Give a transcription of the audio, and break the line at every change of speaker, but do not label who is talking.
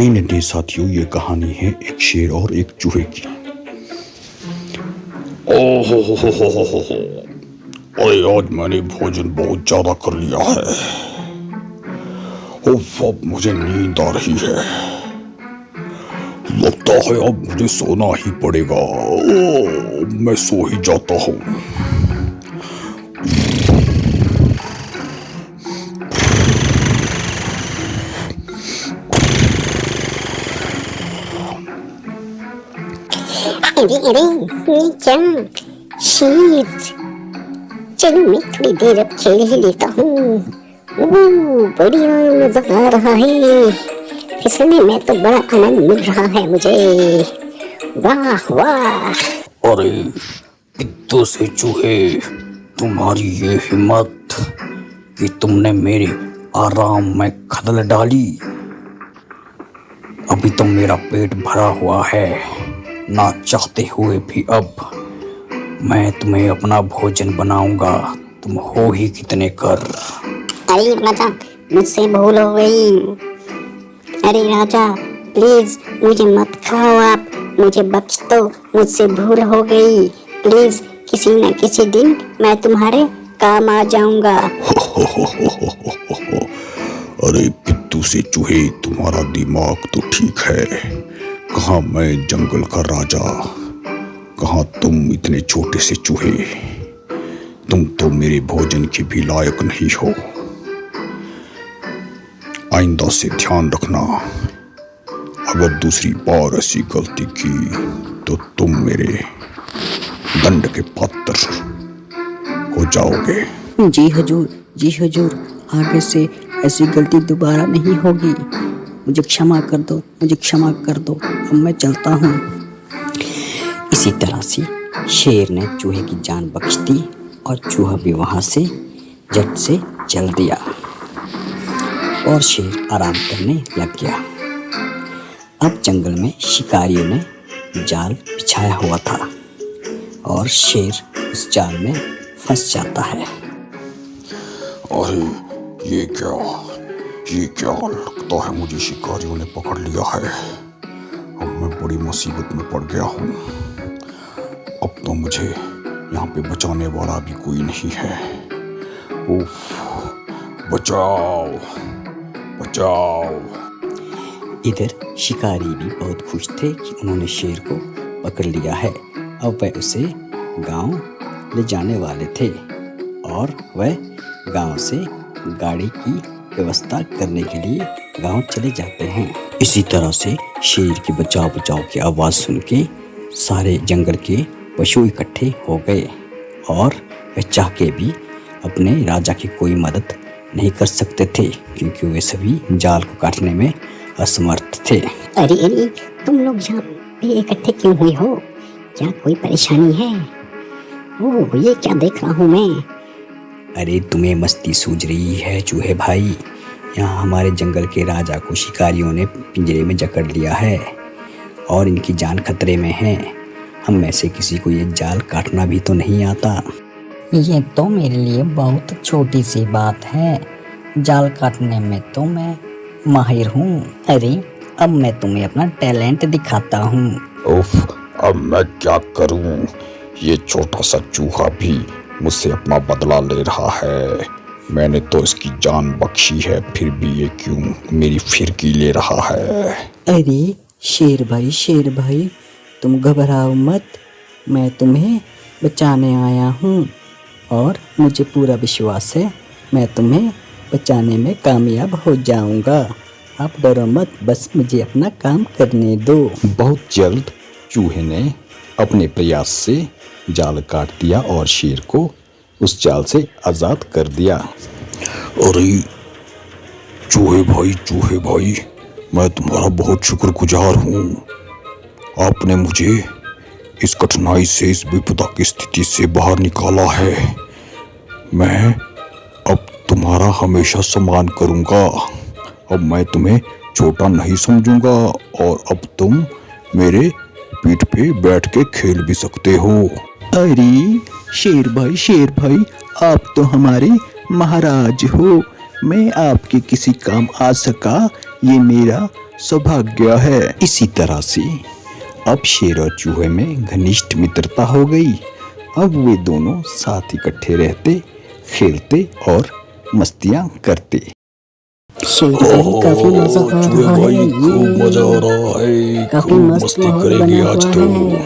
नहीं नहीं नहीं साथियों, ये कहानी है एक शेर और एक चूहे की। ओहो, अरे आज मैंने भोजन बहुत ज्यादा कर लिया है। उफ, अब मुझे नींद आ रही है। लगता है अब मुझे सोना ही पड़ेगा। मैं सो ही जाता हूँ।
अरे ये क्या शेर, चलो मैं थोड़ी देर अब खेल ही लेता हूँ। बढ़िया मजा आ रहा है, फिसलने में तो बड़ा आनंद मिल रहा है मुझे। वाह वाह।
अरे पित्तों से चूहे, तुम्हारी ये हिम्मत कि तुमने मेरे आराम में खलल डाली। अभी तो मेरा पेट भरा हुआ है, ना चाहते हुए भी अब मैं तुम्हें अपना भोजन बनाऊंगा। तुम हो ही कितने कर।
अरे राजा, मुझसे भूल हो गई। अरे राजा प्लीज मुझे मत खाओ, आप मुझे बख्श दो, मुझसे भूल हो गई। प्लीज किसी न किसी दिन मैं तुम्हारे काम आ जाऊंगा।
अरे पित्तू से चूहे, तुम्हारा दिमाग तो ठीक है। कहाँ मैं जंगल का राजा, कहाँ तुम इतने छोटे से चूहे। तुम तो मेरे भोजन के भी लायक नहीं हो। आइंदा से ध्यान रखना, अगर दूसरी बार ऐसी गलती की तो तुम मेरे दंड के पात्र हो जाओगे।
जी हजूर, जी हजूर, आगे से ऐसी गलती दोबारा नहीं होगी। मुझे क्षमा कर दो, मुझे क्षमा कर दो, अब मैं चलता हूँ। इसी तरह से शेर ने चूहे की जान बख्श दी और चूहा भी वहाँ से झट से चल दिया और शेर आराम करने लग गया। अब जंगल में शिकारियों ने जाल बिछाया हुआ था और शेर उस जाल में फंस जाता है।
अरे ये क्या लगता है मुझे शिकारियों ने पकड़ लिया है। अब मैं बड़ी मुसीबत में पड़ गया हूँ। अब तो मुझे यहाँ पे बचाने वाला भी कोई नहीं है। उफ, बचाओ बचाओ।
इधर शिकारी भी बहुत खुश थे कि उन्होंने शेर को पकड़ लिया है। अब वह उसे गांव ले जाने वाले थे और वह गांव से गाड़ी की व्यवस्था करने के लिए गांव चले जाते हैं। इसी तरह से शेर की बचाव बचाव की आवाज़ सुन के सारे जंगल के पशु इकट्ठे हो गए और वह चाह के भी अपने राजा की कोई मदद नहीं कर सकते थे क्योंकि वे सभी जाल को काटने में असमर्थ थे।
अरे तुम लोग यहाँ पे इकट्ठे क्यों हुए हो? क्या कोई परेशानी है? ओह, ये क्या देख रहा हूँ मैं?
अरे तुम्हें मस्ती सूझ रही है चूहे भाई। यहाँ हमारे जंगल के राजा को शिकारियों ने पिंजरे में जकड़ लिया है और इनकी जान खतरे में है। हम में से किसी को ये जाल काटना भी तो नहीं आता।
ये तो मेरे लिए बहुत छोटी सी बात है, जाल काटने में तो मैं माहिर हूँ। अरे अब मैं तुम्हें अपना टैलेंट दिखाता हूँ।
उफ, अब मैं क्या करूँ? ये छोटा सा चूहा भी मुझसे अपना बदला ले रहा है। मैंने तो इसकी जान बख्शी है, फिर भी ये क्यों मेरी फिरकी ले रहा है?
अरे शेर भाई, तुम घबराओ मत, मैं तुम्हें बचाने आया हूँ और मुझे पूरा विश्वास है मैं तुम्हें बचाने में कामयाब हो जाऊँगा। आप डरो मत, बस मुझे अपना काम करने दो।
बहुत जल्द चूहे ने अपने प्रयास से जाल काट दिया और शेर को उस जाल से आज़ाद कर दिया। अरे चूहे भाई, मैं तुम्हारा बहुत शुक्रगुजार हूँ। आपने मुझे इस कठिनाई से, इस विपदा की स्थिति से बाहर निकाला है। मैं अब तुम्हारा हमेशा सम्मान करूँगा। अब मैं तुम्हें छोटा नहीं समझूंगा और अब तुम मेरे पीठ पे बैठ के खेल भी सकते हो।
अरे शेर भाई, आप तो हमारे महाराज हो। मैं आपके किसी काम आ सका, ये मेरा सौभाग्य है।
इसी तरह से अब शेर और चूहे में घनिष्ठ मित्रता हो गई। अब वे दोनों साथ इकट्ठे रहते, खेलते और मस्तियां करते।
शेर भाई काफी मजा आ रहा है,
मजा आ रहा है,
काफी
खूब
मस्त
मस्ती
माहौल
करेंगे
बना
आज
हुआ
तो।
है।